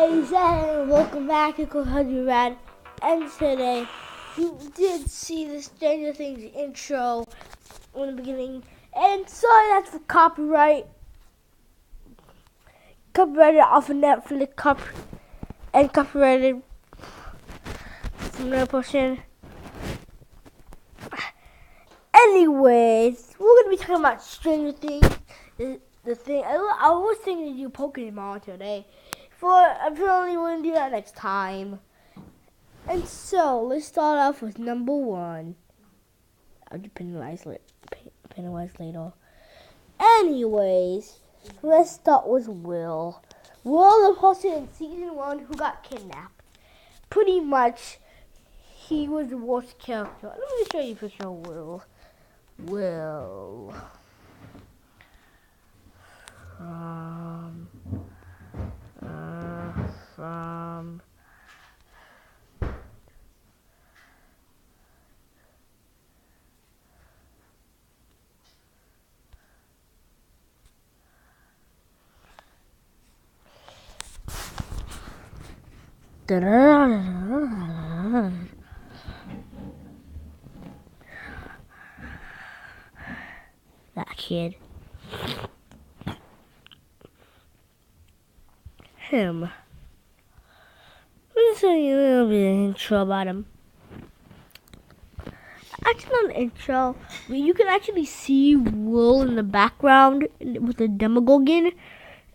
guys, and welcome back to Country Rad. And today, you did see the Stranger Things intro in the beginning, and sorry that's for copyrighted off of Netflix, and copyrighted from another person. Anyways, we're gonna be talking about Stranger Things. The thing I was thinking to do Pokemon today. Apparently we're gonna do that next time. And so let's start off with number 1. I'll do Pennywise later. Anyways, let's start with Will. Will, the person in season 1 who got kidnapped. Pretty much, he was the worst character. Let me show you a picture of Will. From that kid. Him. Let me tell you a little bit of intro about him. Actually, not an intro, but you can actually see Will in the background with the Demogorgon,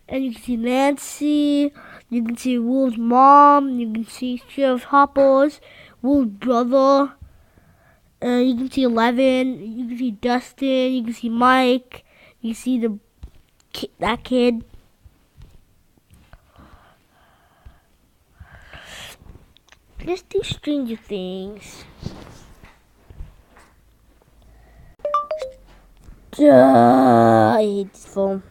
and you can see Nancy. You can see Will's mom. You can see Sheriff Hopper's, Will's brother. You can see Eleven. You can see Dustin. You can see Mike. You can see that kid. Let's do Stranger Things. I hate this phone.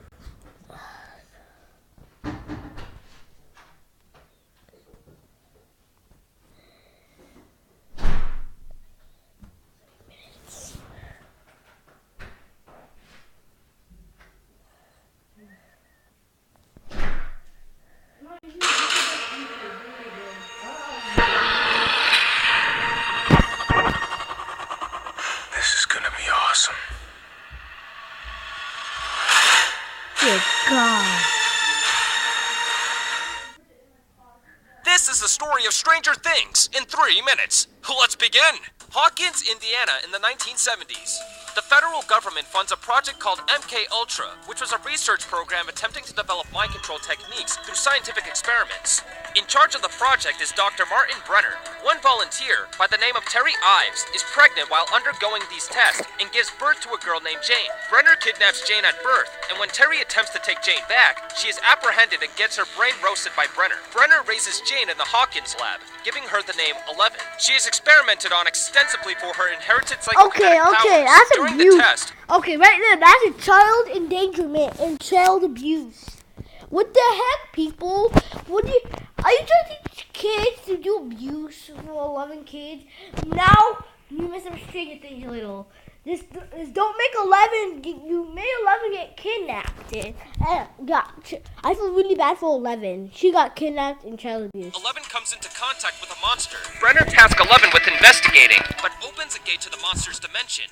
Good God. This is the story of Stranger Things in 3 minutes. Let's begin. Hawkins, Indiana in the 1970s. The federal government funds a project called MK Ultra, which was a research program attempting to develop mind control techniques through scientific experiments. In charge of the project is Dr. Martin Brenner. One volunteer, by the name of Terry Ives, is pregnant while undergoing these tests and gives birth to a girl named Jane. Brenner kidnaps Jane at birth, and when Terry attempts to take Jane back, she is apprehended and gets her brain roasted by Brenner. Brenner raises Jane in the Hawkins lab, giving her the name 11. She is experimented on extensively for her inherited psychokinetic powers. That's During abuse. the test, Okay, right there, that's a child endangerment and child abuse. What the heck, people? Are you trying to teach kids to do abuse for 11 kids? Now, you mess up Stranger Things a little. This don't make 11, you made 11 get kidnapped. I feel really bad for 11. She got kidnapped and child abuse. 11 comes into contact with a monster. Brenner tasks 11 with investigating, but opens a gate to the monster's dimension.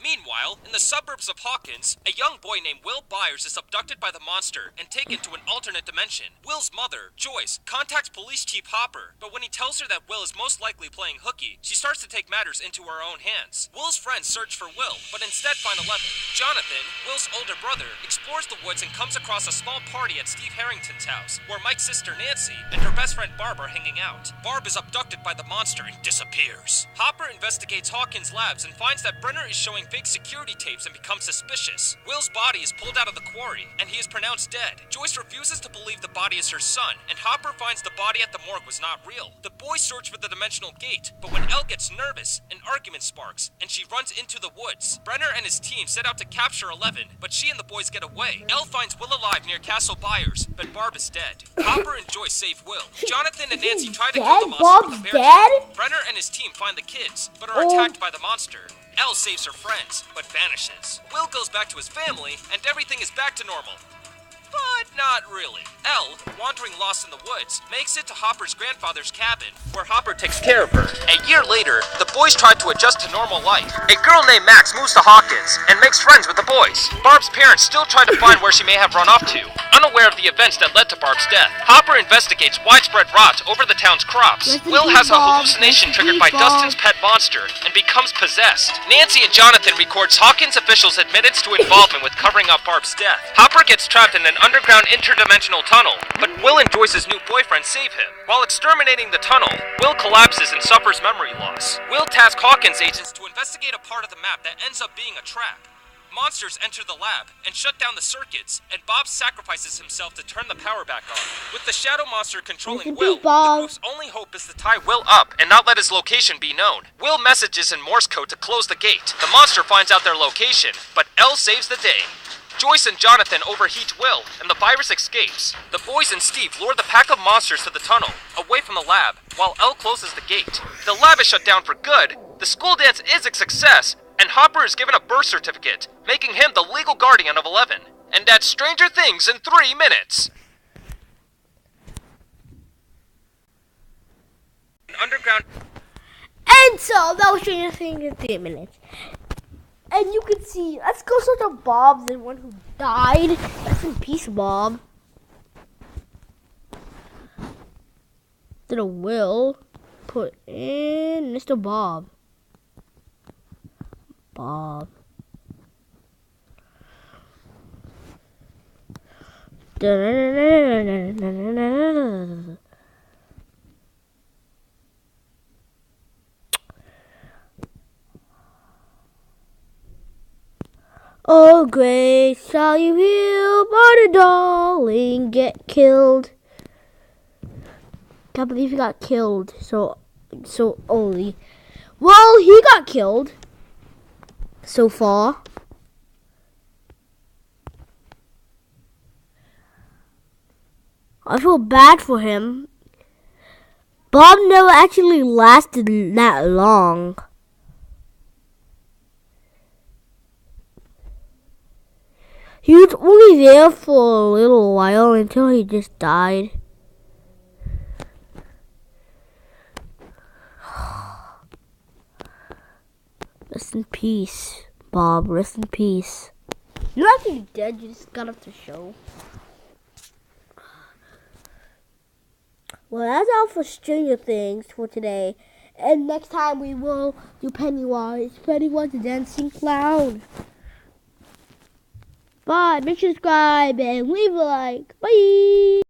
Meanwhile, in the suburbs of Hawkins, a young boy named Will Byers is abducted by the monster and taken to an alternate dimension. Will's mother, Joyce, contacts Police Chief Hopper, but when he tells her that Will is most likely playing hooky, she starts to take matters into her own hands. Will's friends search for Will, but instead find 11. Jonathan, Will's older brother, explores the woods and comes across a small party at Steve Harrington's house, where Mike's sister Nancy and her best friend Barb are hanging out. Barb is abducted by the monster and disappears. Hopper investigates Hawkins' labs and finds that Brenner is showing fake security tapes and becomes suspicious. Will's body is pulled out of the quarry, and he is pronounced dead. Joyce refuses to believe the body is her son, and Hopper finds the body at the morgue was not real. The boys search for the dimensional gate, but when Elle gets nervous, an argument sparks, and she runs into the woods. Brenner and his team set out to capture 11, but she and the boys get away. Elle finds Will alive near Castle Byers, but Barb is dead. Hopper and Joyce save Will. Jonathan and Nancy try to kill the monster with the bear trap. Brenner and his team find the kids, but are attacked by the monster. Elle saves her friends, but vanishes. Will goes back to his family, and everything is back to normal. But not really. Elle, wandering lost in the woods, makes it to Hopper's grandfather's cabin, where Hopper takes care of her. A year later, the boys try to adjust to normal life. A girl named Max moves to Hawkins and makes friends with the boys. Barb's parents still try to find where she may have run off to, unaware of the events that led to Barb's death. Hopper investigates widespread rot over the town's crops. Will has a hallucination triggered by Dustin's pet monster and becomes possessed. Nancy and Jonathan records Hawkins officials' admittance to involvement with covering up Barb's death. Hopper gets trapped in an underground interdimensional tunnel, but Will and Joyce's new boyfriend save him. While exterminating the tunnel, Will collapses and suffers memory loss. Will tasks Hawkins agents to investigate a part of the map that ends up being a trap. Monsters enter the lab and shut down the circuits, and Bob sacrifices himself to turn the power back on. With the shadow monster controlling Will, the group's only hope is to tie Will up and not let his location be known. Will messages in Morse code to close the gate. The monster finds out their location, but Elle saves the day. Joyce and Jonathan overheat Will, and the virus escapes. The boys and Steve lure the pack of monsters to the tunnel, away from the lab, while Elle closes the gate. The lab is shut down for good, the school dance is a success, and Hopper is given a birth certificate, making him the legal guardian of 11. And that's Stranger Things in 3 minutes! Underground... And so, that was Stranger Things in 3 minutes. And you can see, let's go search on Bob, the one who died. Rest in peace, Bob. Then a Will put in Mr. Bob. Bob. Oh, grace, shall you heal, but a darling get killed? Can't believe he got killed so early. Well, he got killed so far. I feel bad for him. Bob never actually lasted that long. He was only there for a little while until he just died. Rest in peace, Bob. Rest in peace. You're not actually dead, you just got off the show. Well, that's all for Stranger Things for today. And next time we will do Pennywise. Pennywise the Dancing Clown. Bye. Make sure to subscribe and leave a like. Bye.